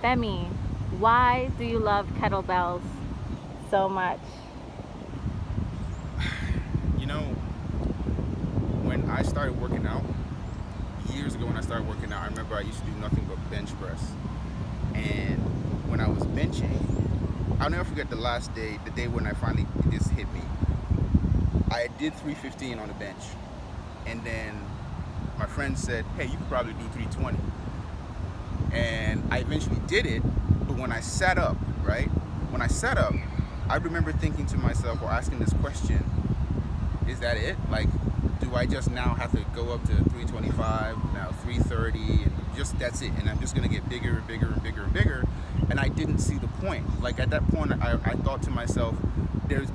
Femi, why do you love kettlebells so much? You know, when I started working out, years ago when I started working out, I remember I used to do nothing but bench press. And when I was benching, I'll never forget the day when I finally, this hit me. I did 315 on the bench. And then my friend said, hey, you could probably do 320. And I eventually did it, but when I sat up, right? When I sat up, I remember thinking to myself or asking this question, is that it? Like, do I just now have to go up to 325, now 330, and just that's it? And I'm just gonna get bigger and bigger and bigger and bigger. And I didn't see the point. Like at that point, I thought to myself,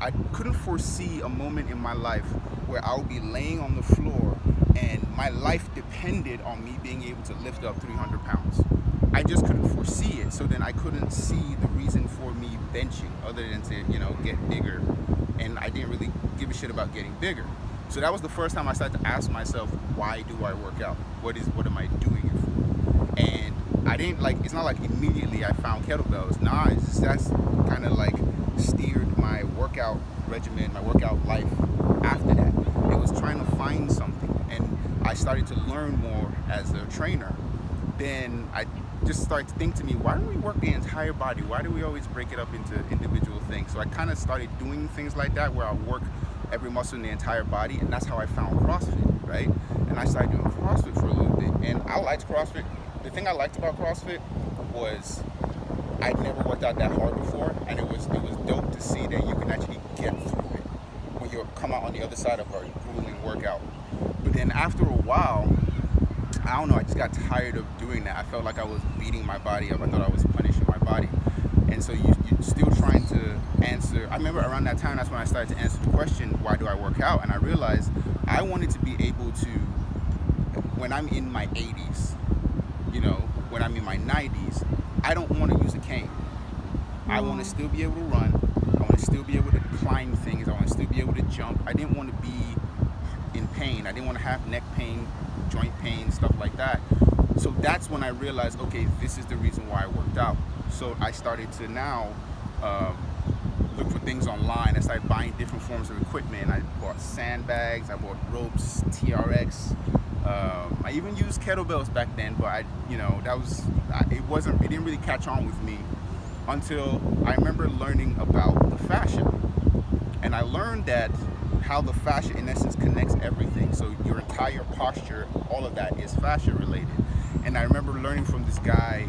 I couldn't foresee a moment in my life where I would be laying on the floor and my life depended on me being able to lift up 300 pounds. I just couldn't foresee it. So then I couldn't see the reason for me benching other than to, get bigger. And I didn't really give a shit about getting bigger. So that was the first time I started to ask myself, why do I work out? What am I doing it for? And I didn't it's not like immediately I found kettlebells. Nah, that's kind of like steered my workout regimen, my workout life after that. It was trying to find something. And I started to learn more as a trainer. Then I just started to think to me, why don't we work the entire body? Why do we always break it up into individual things? So I kind of started doing things like that where I work every muscle in the entire body, and that's how I found CrossFit, right? And I started doing CrossFit for a little bit, and I liked CrossFit. The thing I liked about CrossFit was I'd never worked out that hard before, and it was dope to see that you can actually get through it when you come out on the other side of a grueling workout. But then after a while, I don't know, I just got tired of doing that. I felt like I was beating my body up. I thought I was punishing my body. And so you're still trying to answer. I remember around that time, that's when I started to answer the question, why do I work out? And I realized I wanted to be able to, when I'm in my 80s, when I'm in my 90s, I don't want to use a cane. I want to still be able to run. I want to still be able to climb things. I want to still be able to jump. I didn't want to be in pain. I didn't want to have neck pain, joint pain, stuff like that. So that's when I realized, okay, this is the reason why I worked out. So I started to now look for things online. I started buying different forms of equipment. I bought sandbags, I bought ropes, TRX. I even used kettlebells back then, but it didn't really catch on with me until I remember learning about the fascia. And I learned that how the fascia in essence connects everything. So your entire posture, all of that is fascia related. And I remember learning from this guy,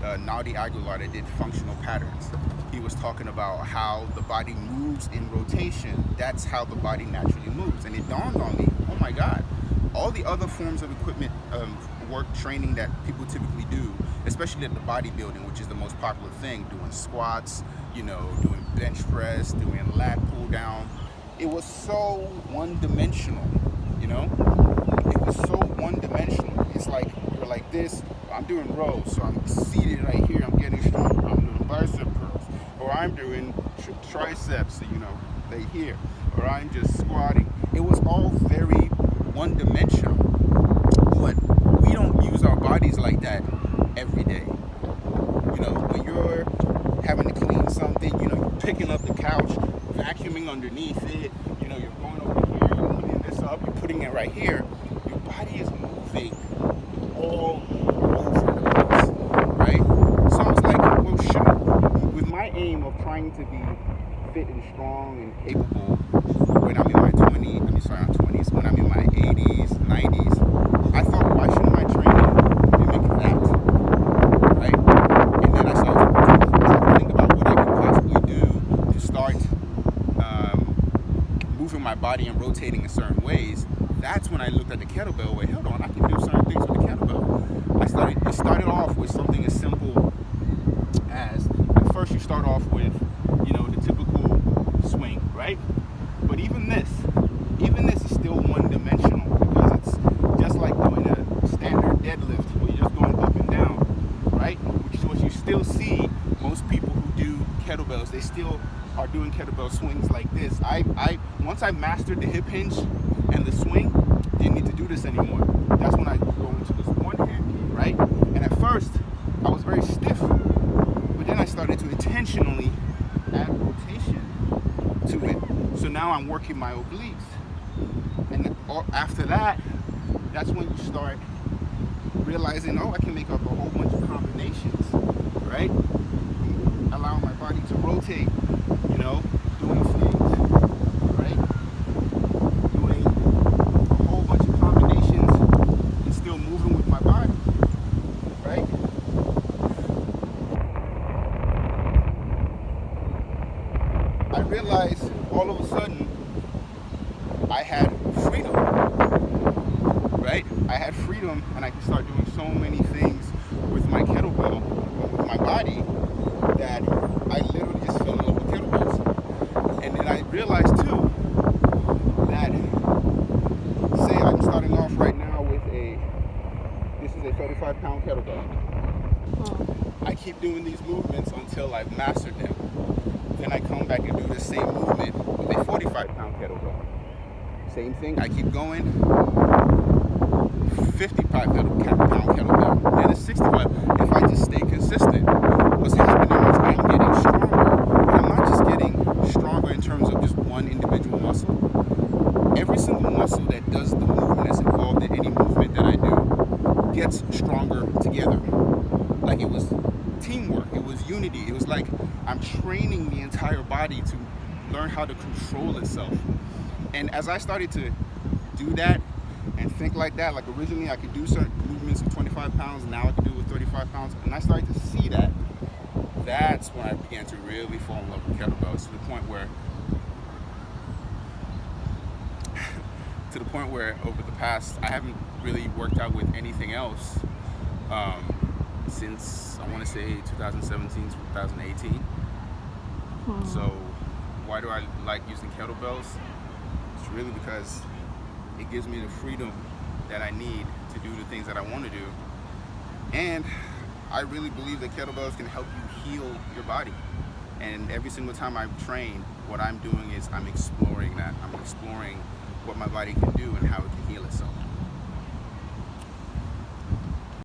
Naudi Aguilar, that did functional patterns. He was talking about how the body moves in rotation. That's how the body naturally moves. And it dawned on me, oh my God, all the other forms of equipment, work training that people typically do, especially at the bodybuilding, which is the most popular thing, doing squats, doing bench press, doing lat pull down. It was so one-dimensional, It was so one-dimensional. It's like, you're like this, I'm doing rows, so I'm seated right here, I'm getting stronger, I'm doing bicep curls, or I'm doing triceps, they here, or I'm just squatting. It was all very one-dimensional, but we don't use our bodies like that every day. When you're having to clean something, you're picking up the couch, vacuuming underneath it, you're going over here, you're putting this up, you're putting it right here. Your body is moving all over the place, right? So I was like, well, shoot, with my aim of trying to be fit and strong and capable when I'm in my 20s, when I'm in my 80s, 90s, I thought, why shouldn't my training mimic that, right? And then I started to think about what I could possibly do to start moving my body and rotating in certain ways. That's when I looked at the kettlebell. Wait, hold on, I can do certain things with the kettlebell. It started off with something as simple as, at first you start off with, the typical swing, right? But even this is still one-dimensional because it's just like doing a standard deadlift where you're just going up and down, right? Which is what you still see most people who do kettlebells. They still are doing kettlebell swings like this. Once I mastered the hip hinge and the swing, didn't need to do this anymore. That's when I go into this one hand, right? And at first, I was very stiff. But then I started to intentionally add rotation to it. So now I'm working my obliques. And after that, that's when you start realizing, oh, I can make up a whole bunch of combinations, right? Allowing my body to rotate, doing things, right? Doing a whole bunch of combinations and still moving with my body, right? I realized all of a sudden I had freedom, right? I had freedom and I could start doing so many things with my kettlebell, with my body, that I literally just fell in love with kettlebells. And then I realized too that, say I'm starting off right now with this is a 35-pound kettlebell. I keep doing these movements until I've mastered them. Then I come back and do the same movement with a 45-pound kettlebell. Same thing, I keep going. 55-pound kettlebell, then a 65. If I just stay consistent, what's happening is I'm getting stronger. But I'm not just getting stronger in terms of just one individual muscle. Every single muscle that does the movement that's involved in any movement that I do gets stronger together. Like it was teamwork, it was unity. It was like I'm training the entire body to learn how to control itself. And as I started to do that and think like that, like originally I could do certain movements with 25 pounds, now I can do it with 35 pounds, and I started to see that, that's when I began to really fall in love with kettlebells to the point where over the past, I haven't really worked out with anything else since, I want to say 2017, 2018. So why do I like using kettlebells? It's really because it gives me the freedom that I need to do the things that I want to do. And I really believe that kettlebells can help you heal your body. And every single time I train, what I'm doing is I'm exploring that. I'm exploring what my body can do and how it can heal itself.